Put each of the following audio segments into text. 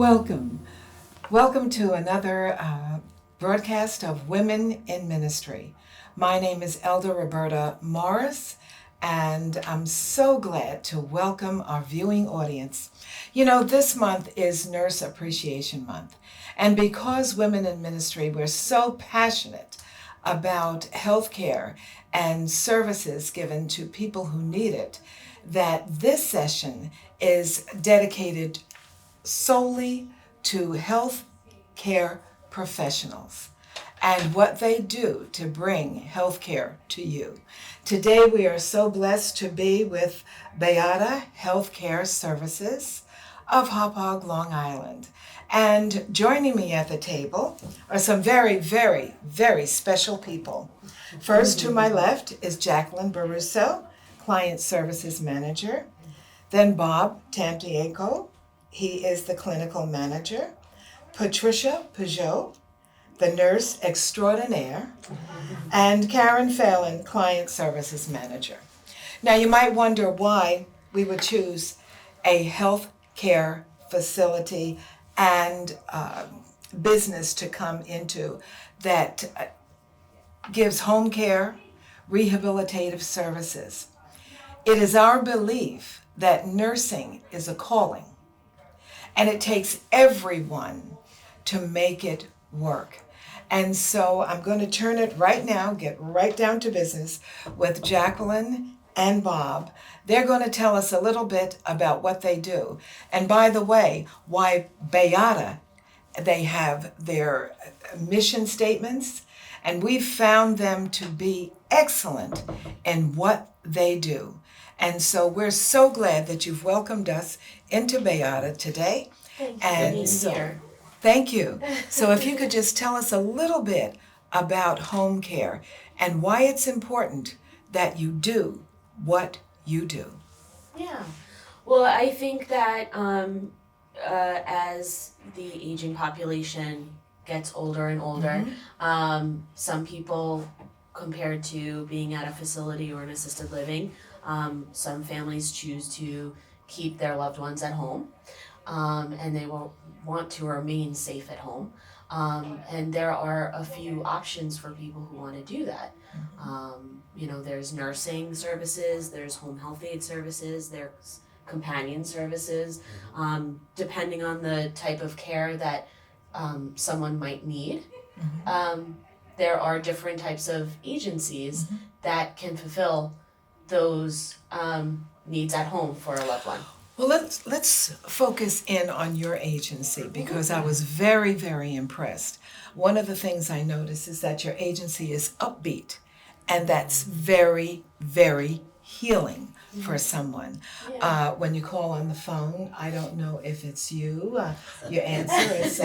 Welcome. Welcome to another broadcast of Women in Ministry. My name is Elder Roberta Morris, and I'm so glad to welcome our viewing audience. You know, this month is Nurse Appreciation Month, and because Women in Ministry, we're so passionate about healthcare and services given to people who need it, that this session is dedicated solely to health care professionals and what they do to bring health care to you. Today we are so blessed to be with Beata Healthcare Services of Hauppauge, Long Island. And joining me at the table are some very, very, very special people. First to my left is Jacqueline Baruso, Client Services Manager. Then Bob Tantienko, he is the clinical manager. Patricia Peugeot, the nurse extraordinaire, and Karen Phelan, client services manager. Now you might wonder why we would choose a health care facility and business to come into that gives home care, rehabilitative services. It is our belief that nursing is a calling, and it takes everyone to make it work. And so I'm going to turn it right now, get right down to business with Jacqueline and Bob. They're going to tell us a little bit about what they do. And by the way, why Beata, they have their mission statements, and we've found them to be excellent in what they do. And so we're so glad that you've welcomed us into Beata today. Thank you. So if you could just tell us a little bit about home care and why it's important that you do what you do. Yeah. Well, I think that as the aging population gets older and older, some people, compared to being at a facility or an assisted living, some families choose to keep their loved ones at home, and they will want to remain safe at home. And there are a few options for people who want to do that. There's nursing services, there's home health aid services, there's companion services, depending on the type of care that someone might need. There are different types of agencies that can fulfill those needs at home for a loved one. Well, let's focus in on your agency, because I was very, very impressed. One of the things I noticed is that your agency is upbeat, and that's very, very healing for someone. When you call on the phone, I don't know if it's you, your answer is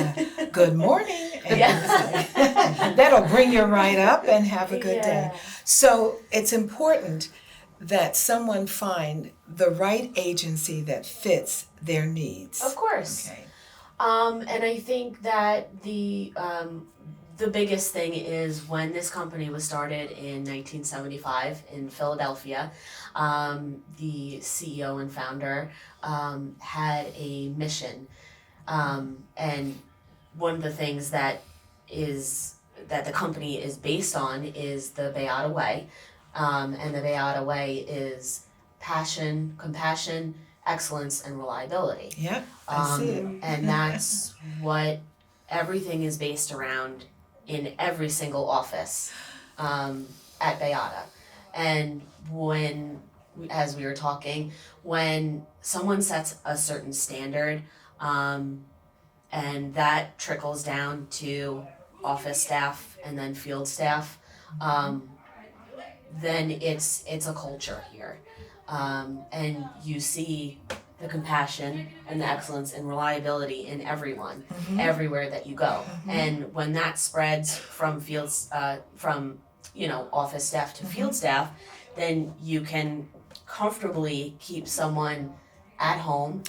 good morning, and that'll bring you right up and have a good day. So it's important that someone find the right agency that fits their needs. Of course. Okay. And I think that the biggest thing is when this company was started in 1975 in Philadelphia, the CEO and founder had a mission, and one of the things that the company is based on is the Beata Way. And the Beata Way is passion, compassion, excellence, and reliability. Yeah, I see it. And that's what everything is based around in every single office at Beata. And as we were talking, when someone sets a certain standard, and that trickles down to office staff and then field staff, then it's a culture here. And you see the compassion and the excellence and reliability in everyone, everywhere that you go. And when that spreads from office staff to field staff, then you can comfortably keep someone at home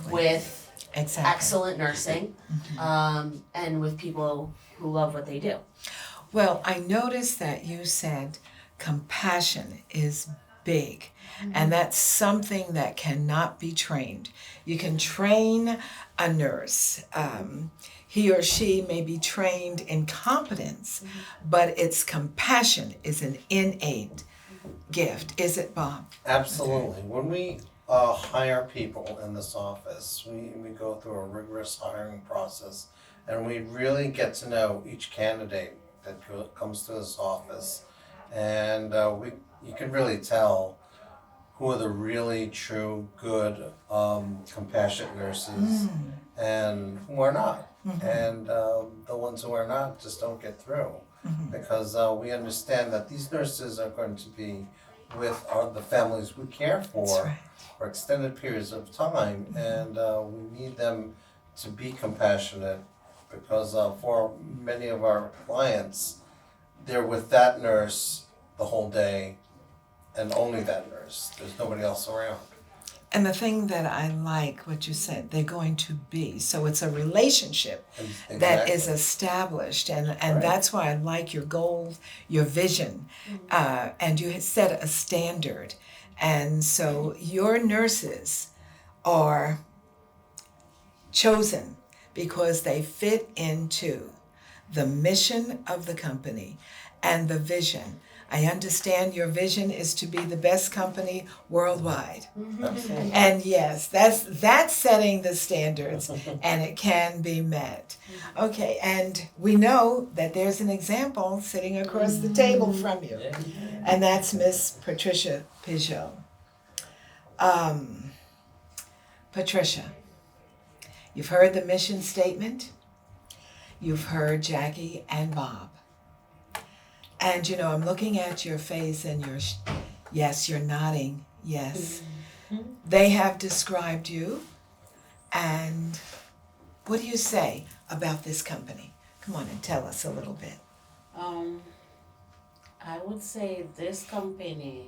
with excellent nursing, and with people who love what they do. Well, I noticed that you said compassion is big. And that's something that cannot be trained. You can train a nurse. He or she may be trained in competence, but its compassion is an innate gift. Is it, Bob? Absolutely. When we hire people in this office, we go through a rigorous hiring process, and we really get to know each candidate that comes to this office, and you can really tell who are the really true, good, compassionate nurses, and who are not. And the ones who are not just don't get through, because we understand that these nurses are going to be with the families we care That's for right. for extended periods of time, and we need them to be compassionate, because for many of our clients, they're with that nurse the whole day and only that nurse. There's nobody else around. And the thing that I like what you said, they're going to be. So it's a relationship that is Exactly. established. And Right. that's why I like your goals, your vision. And you had set a standard. And so your nurses are chosen because they fit into the mission of the company and the vision. I understand your vision is to be the best company worldwide. Absolutely. And yes, that's setting the standards and it can be met. Okay, and we know that there's an example sitting across the table from you. Yeah. And that's Miss Patricia Pijot. Patricia, you've heard the mission statement. You've heard Jackie and Bob. And you know, I'm looking at your face and yes, you're nodding. Yes. They have described you. And what do you say about this company? Come on and tell us a little bit. I would say this company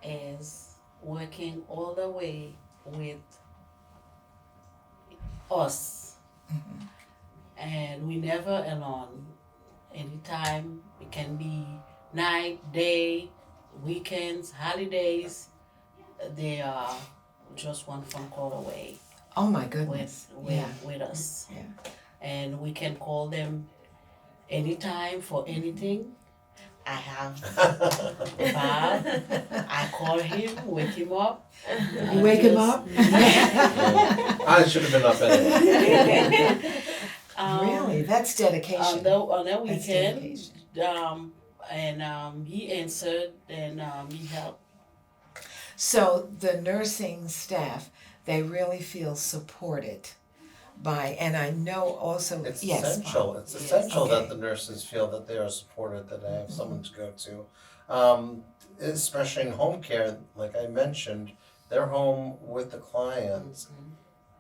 is working all the way with us, and we never alone. Anytime it can be night, day, weekends, holidays. They are just one phone call away Oh my goodness. with us, Yeah. and we can call them anytime for anything. I have Bob. I call him, wake him up. You wake him up? I should have been up anyway. Really? That's dedication. On the That's weekend, dedication. he answered and he helped. So the nursing staff, they really feel supported by, and I know also, It's yes, essential. Bob. It's essential Okay. that the nurses feel that they are supported, that they have someone to go to. Especially in home care, like I mentioned, they're home with the client,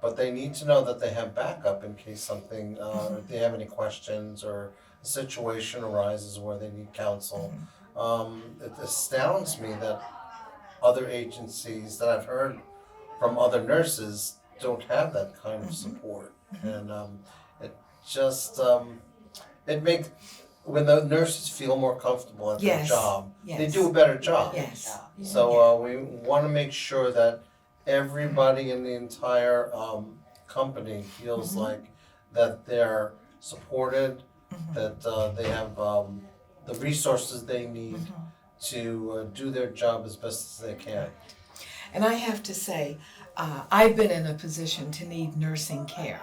but they need to know that they have backup in case something, if they have any questions or a situation arises where they need counsel. It astounds me that other agencies that I've heard from other nurses don't have that kind of support, and it just it makes, when the nurses feel more comfortable at their Yes, job, they yes. do a better job. Yes. So we want to make sure that everybody in the entire company feels like that they're supported, that they have the resources they need to do their job as best as they can. And I have to say, I've been in a position to need nursing care.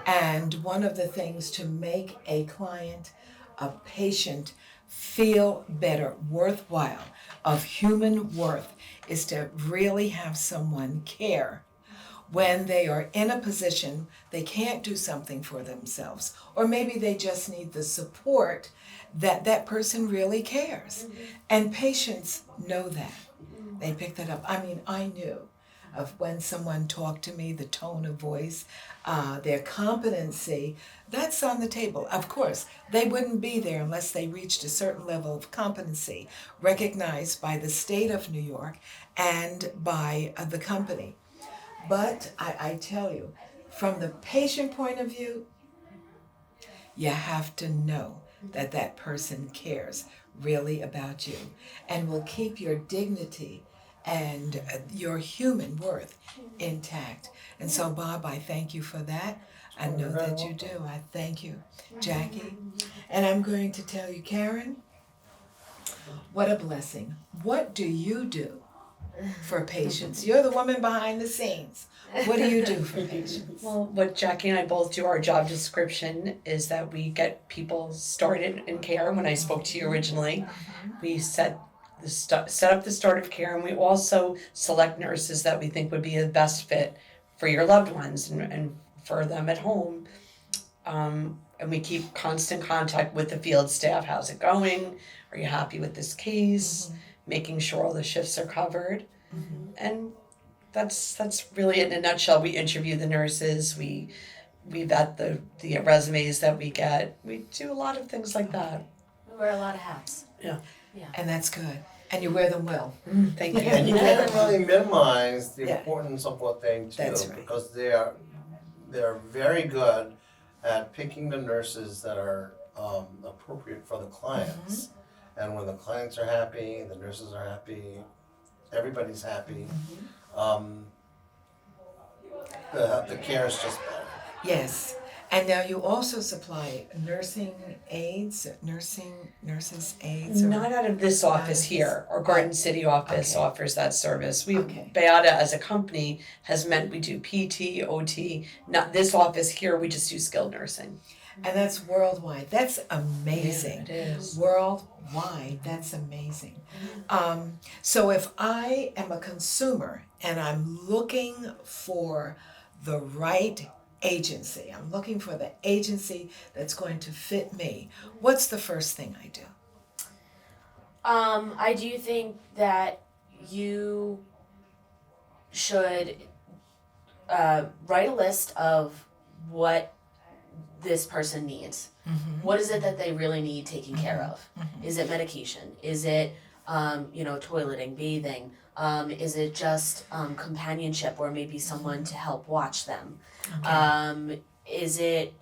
And one of the things to make a client, a patient, feel better, worthwhile, of human worth, is to really have someone care when they are in a position they can't do something for themselves, or maybe they just need the support that that person really cares. And patients know that. They pick that up. I mean, I knew of when someone talked to me, the tone of voice, their competency, that's on the table. Of course, they wouldn't be there unless they reached a certain level of competency recognized by the state of New York and by the company. But I tell you, from the patient point of view, you have to know that that person cares, really about you and will keep your dignity and your human worth intact. And so, Bob, I thank you for that. I know that you do. I thank you, Jackie. And I'm going to tell you, Karen, what a blessing. What do you do for patients? You're the woman behind the scenes. What do you do for patients? Well, what Jackie and I both do, our job description is that we get people started in care. When I spoke to you originally, we set up the start of care, and we also select nurses that we think would be the best fit for your loved ones and for them at home. And we keep constant contact with the field staff. How's it going? Are you happy with this case? Making sure all the shifts are covered. And that's really it in a nutshell. We interview the nurses, we vet the resumes that we get. We do a lot of things like that. We wear a lot of hats. Yeah. And that's good. And you wear them well. Thank you. And you can't really minimize the Yeah. importance of what they do, That's right. because they're very good at picking the nurses that are appropriate for the clients. And when the clients are happy, the nurses are happy, everybody's happy. The care is just better. Yes. And now you also supply nurses aides? Or? Not out of this office here. Our Garden City office Okay. offers that service. Okay. Beata as a company has meant we do PT, OT. Not this office here, we just do skilled nursing. And that's worldwide. That's amazing. It is. Worldwide, that's amazing. So if I am a consumer and I'm looking for the right agency, I'm looking for the agency that's going to fit me, what's the first thing I do? I do think that you should write a list of what this person needs. What is it that they really need taken care of? Is it medication? Is it toileting, bathing? Is it just companionship or maybe someone to help watch them? Is it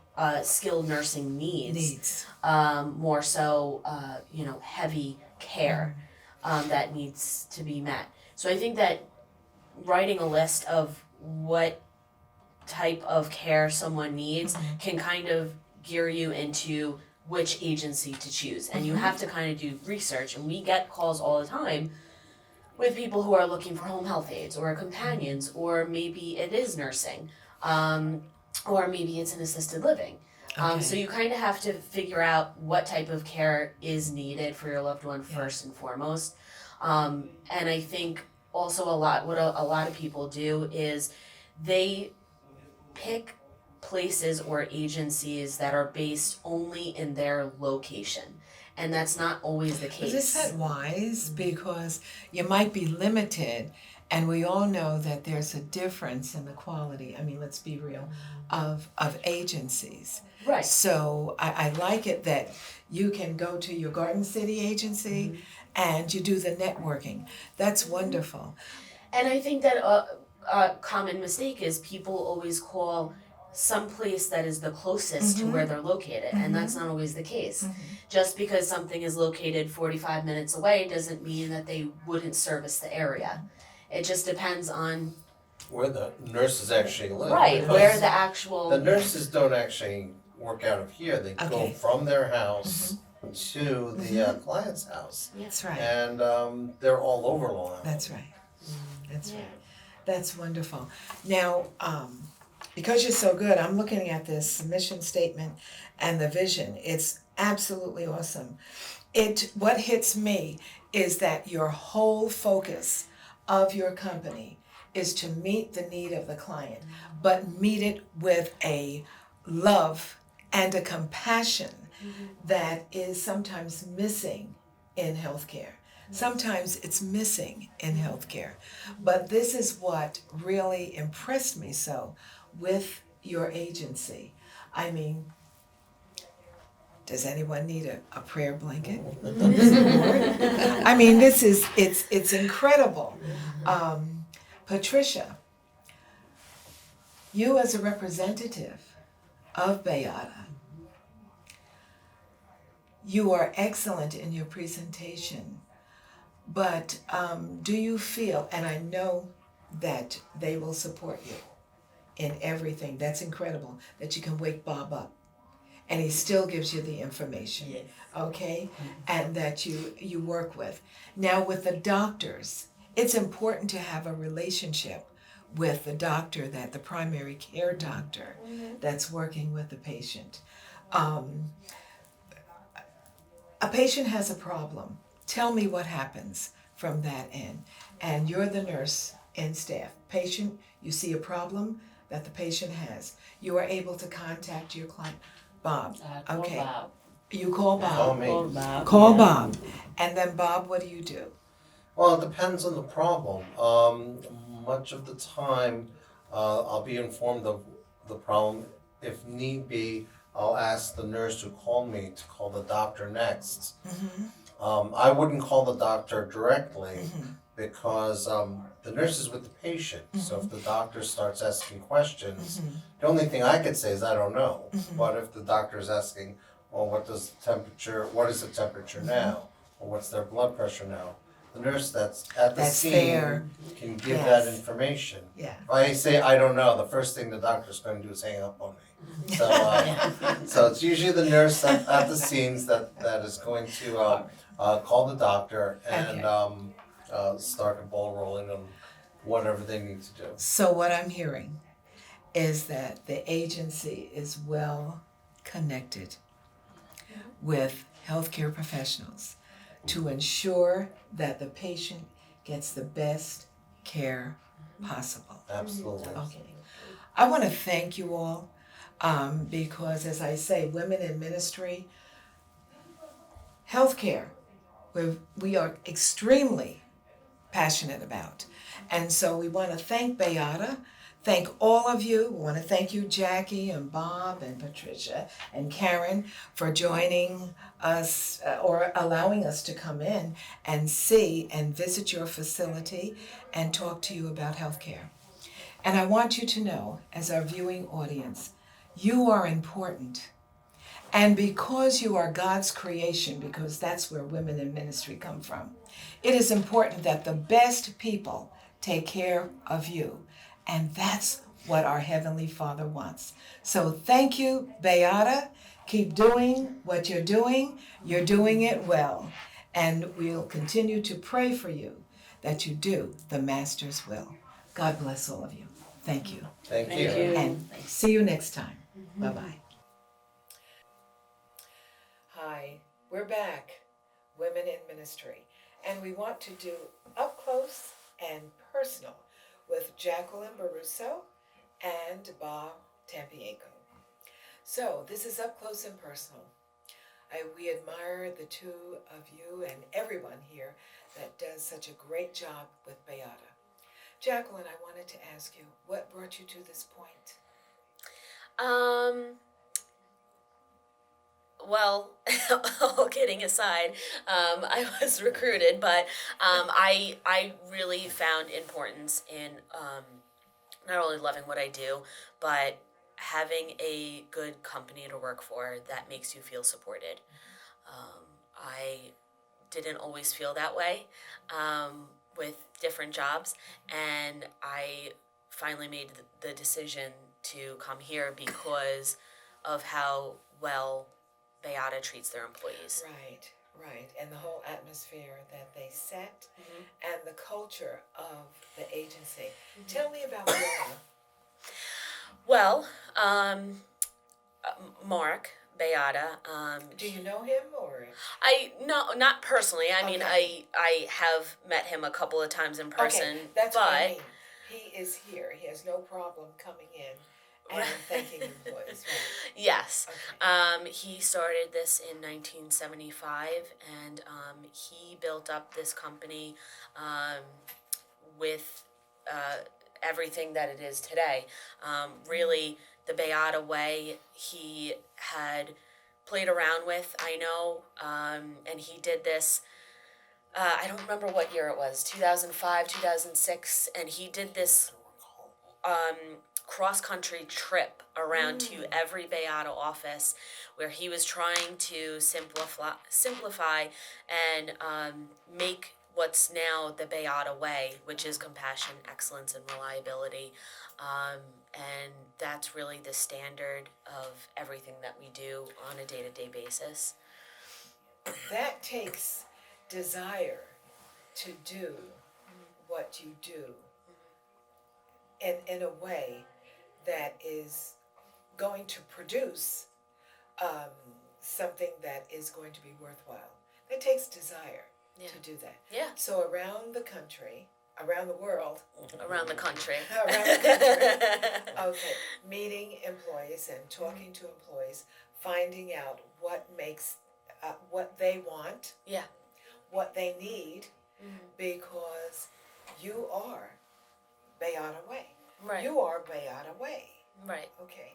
skilled nursing needs? More so, heavy care that needs to be met. So I think that writing a list of what type of care someone needs can kind of gear you into which agency to choose. And you have to kind of do research. And we get calls all the time with people who are looking for home health aides or companions, or maybe it is nursing, or maybe it's an assisted living. So you kind of have to figure out what type of care is needed for your loved one first and foremost. And I think also what a lot of people do is they pick places or agencies that are based only in their location. And that's not always the case. Is that wise? Because you might be limited, and we all know that there's a difference in the quality, I mean, let's be real, of agencies. Right. So I like it that you can go to your Garden City agency and you do the networking. That's wonderful. And I think that a common mistake is people always call some place that is the closest to where they're located, and that's not always the case. Just because something is located 45 minutes away doesn't mean that they wouldn't service the area. It just depends on Where the nurses actually live. where because the actual the nurses don't actually work out of here. They go Okay. from their house to the client's house. That's right. And they're all over Long Island. That's right. That's right. That's wonderful. Now, because you're so good, I'm looking at this mission statement and the vision. It's absolutely awesome. What hits me is that your whole focus of your company is to meet the need of the client, but meet it with a love and a compassion that is sometimes missing in healthcare. Sometimes it's missing in healthcare. But this is what really impressed me so with your agency. I mean, does anyone need a prayer blanket? I mean, it's incredible. Patricia, you as a representative of Beata, You are excellent in your presentation, but do you feel, and I know that they will support you in everything, that's incredible, that you can wake Bob up and he still gives you the information, Yes. okay? And that you work with. Now with the doctors, it's important to have a relationship with the doctor, that the primary care doctor that's working with the patient. Um, a patient has a problem. Tell me what happens from that end. And you're the nurse and staff. Patient, you see a problem that the patient has. You are able to contact your client. Bob, Call okay. Bob. You call Call Bob. me. Call Bob. Call yeah. Bob. And then Bob, what do you do? Well, it depends on the problem. Much of the time, I'll be informed of the problem. If need be, I'll ask the nurse who called me to call the doctor next. I wouldn't call the doctor directly because the nurse is with the patient. So if the doctor starts asking questions, the only thing I could say is I don't know. But if the doctor is asking, well, what is the temperature now? Or what's their blood pressure now? The nurse that's at the That's scene fair. can give that Yes. information. Yeah. If I say I don't know, the first thing the doctor's going to do is hang up on me. So, so it's usually the nurse at the scenes that is going to call the doctor and start the ball rolling on whatever they need to do. So what I'm hearing is that the agency is well connected with healthcare professionals to ensure that the patient gets the best care possible. Absolutely. Okay. I want to thank you all because, as I say, women in ministry, healthcare, we are extremely passionate about. And so we want to thank Beata, thank all of you. We want to thank you, Jackie and Bob and Patricia and Karen, for joining us or allowing us to come in and see and visit your facility and talk to you about healthcare. And I want you to know, as our viewing audience, you are important. And because you are God's creation, because that's where women in ministry come from, it is important that the best people take care of you. And that's what our Heavenly Father wants. So thank you, Beata. Keep doing what you're doing. You're doing it well. And we'll continue to pray for you that you do the Master's will. God bless all of you. Thank you. Thank Thank you. you. And see you next time. Bye-bye. Hi, we're back, Women in Ministry, and we want to do up close and personal with Jacqueline Baruso and Bob Tampienko. So this is up close and personal. We admire the two of you and everyone here that does such a great job with Beata. Jacqueline, I wanted to ask you, what brought you to this point? Well, all kidding aside, I was recruited, but I really found importance in not only loving what I do, but having a good company to work for that makes you feel supported. I didn't always feel that way with different jobs, and I finally made the decision to come here because of how well Beata treats their employees. Right, right. And the whole atmosphere that they set and the culture of the agency. Tell me about Beata. Well, Mark Beata. Do you know him or? I no, not personally. I mean, Okay. I have met him a couple of times in person, Okay, that's but what I mean. He is here. He has no problem coming in and thanking employees. Right. yes, Okay. he started this in 1975, and he built up this company with everything that it is today. Really, the Beata way he had played around with, I know, and he did this. I don't remember what year it was, 2005, 2006, and he did this cross-country trip around to every Beata office where he was trying to simplify and make what's now the Beata way, which is compassion, excellence, and reliability. And that's really the standard of everything that we do on a day-to-day basis. That takes desire to do what you do in a way that is going to produce something that is going to be worthwhile. It takes desire to do that. Yeah. So around the country, around the world, Around the country. around the country, okay, meeting employees and talking to employees, finding out what makes, what they want, Yeah. what they need, because you are Beata Way. Right. You are Beata Way. Right. Okay.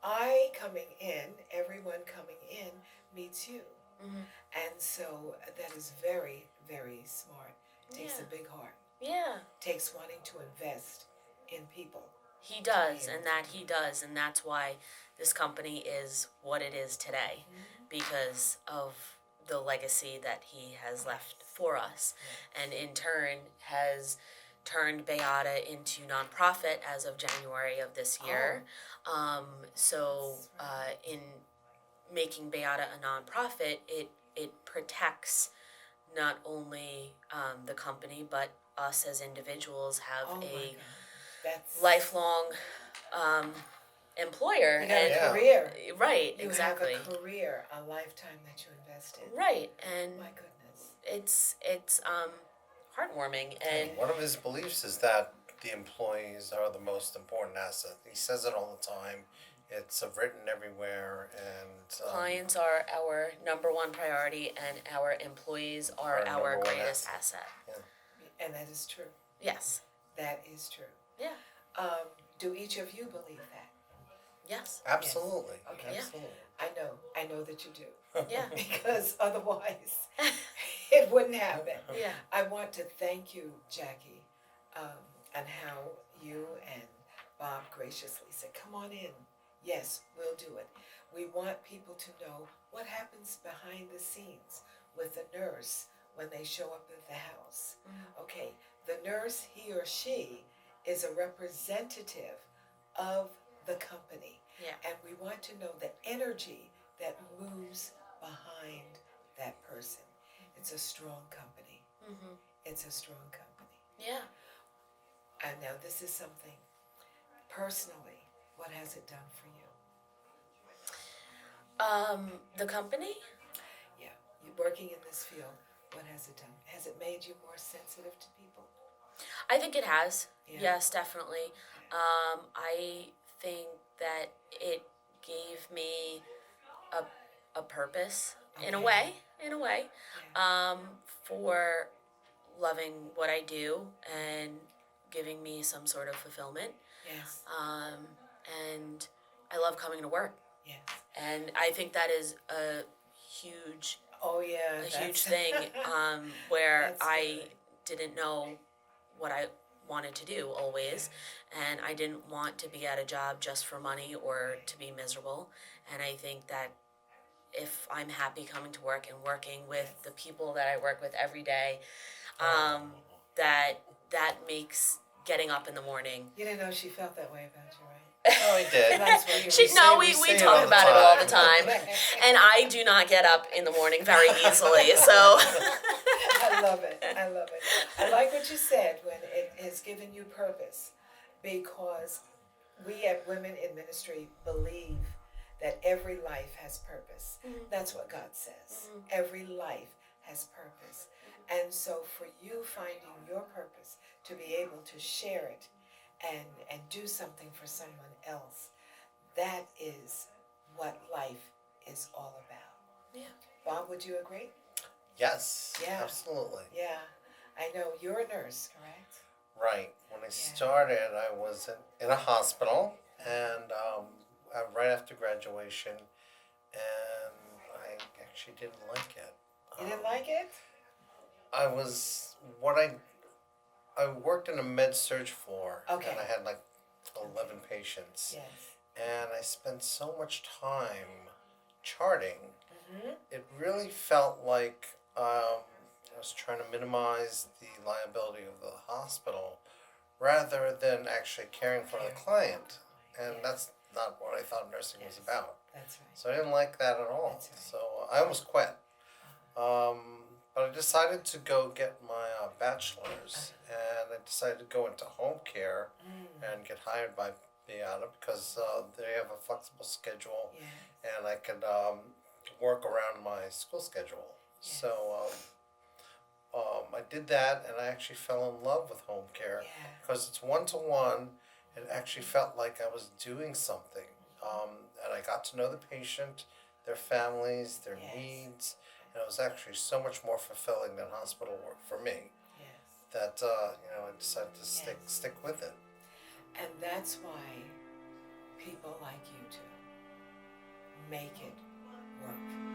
I coming in, everyone coming in meets you. And so that is very, very smart. Takes a big heart. Yeah. Takes wanting to invest in people. He does, and that's why this company is what it is today, because of the legacy that he has left for us, and in turn has turned Beata into nonprofit as of January of this year. In making Beata a nonprofit, it protects not only the company but us as individuals have Oh my a God. That's lifelong employer. you got and a career. Right, You exactly. have a career, a lifetime that you invested. Right, and My goodness. it's heartwarming, and One of his beliefs is that the employees are the most important asset. He says it all the time. It's written everywhere, and clients are our number one priority, and our employees are Our our number one greatest asset. And that is true. Yes. That is true. Yeah. Do each of you believe that? Yes. absolutely, Okay. absolutely. I know that you do. Yeah. Because otherwise it wouldn't happen. Yeah. I want to thank you, Jackie, and how you and Bob graciously said, come on in. Yes, we'll do it. We want people to know what happens behind the scenes with the nurse when they show up at the house. Okay, the nurse, he or she, is a representative of the company. Yeah. And we want to know the energy that moves behind that person. It's a strong company. It's a strong company. Yeah. And now this is something, personally, what has it done for you? The company? Yeah, you're working in this field, what has it done? Has it made you more sensitive to people? I think it has. Yeah. Yes, definitely. I think that it gave me a purpose in a way, for loving what I do and giving me some sort of fulfillment. Yes, And I love coming to work. yes. And I think that is a huge Oh yeah, huge thing where That's I good. didn't know what I wanted to do always, and I didn't want to be at a job just for money or to be miserable. And I think that if I'm happy coming to work and working with the people that I work with every day, that makes getting up in the morning. You didn't know she felt that way about you, right? Oh, he did. That's what you We say it talk all the about it all the time. time, and I do not get up in the morning very easily. So I love it. I love it. I like what you said when it has given you purpose, because we at Women in Ministry believe that every life has purpose. That's what God says. Every life has purpose. And so for you finding your purpose, to be able to share it and do something for someone else, that is what life is all about. Yeah. Bob, would you agree? Yes, Yeah. absolutely. Yeah, I know. You're a nurse, correct? Right. When I started, I was in a hospital, and right after graduation, and I actually didn't like it. You didn't like it? I worked in a med surg floor, Okay. and I had like 11 patients. Yes. And I spent so much time charting. Mm-hmm. It really felt like I was trying to minimize the liability of the hospital rather than actually caring for the client. And Yes. that's not what I thought nursing was Yes. about. That's right. So I didn't like that at all. That's right. So I almost quit. But I decided to go get my bachelor's, and I decided to go into home care and get hired by Beata because they have a flexible schedule, Yes. and I could work around my school schedule. Yes. So I did that, and I actually fell in love with home care Yeah. because it's 1-to-1. It actually felt like I was doing something, and I got to know the patient, their families, their Yes. needs, and it was actually so much more fulfilling than hospital work for me Yes. that I decided to stick with it. And that's why people like you two make it work.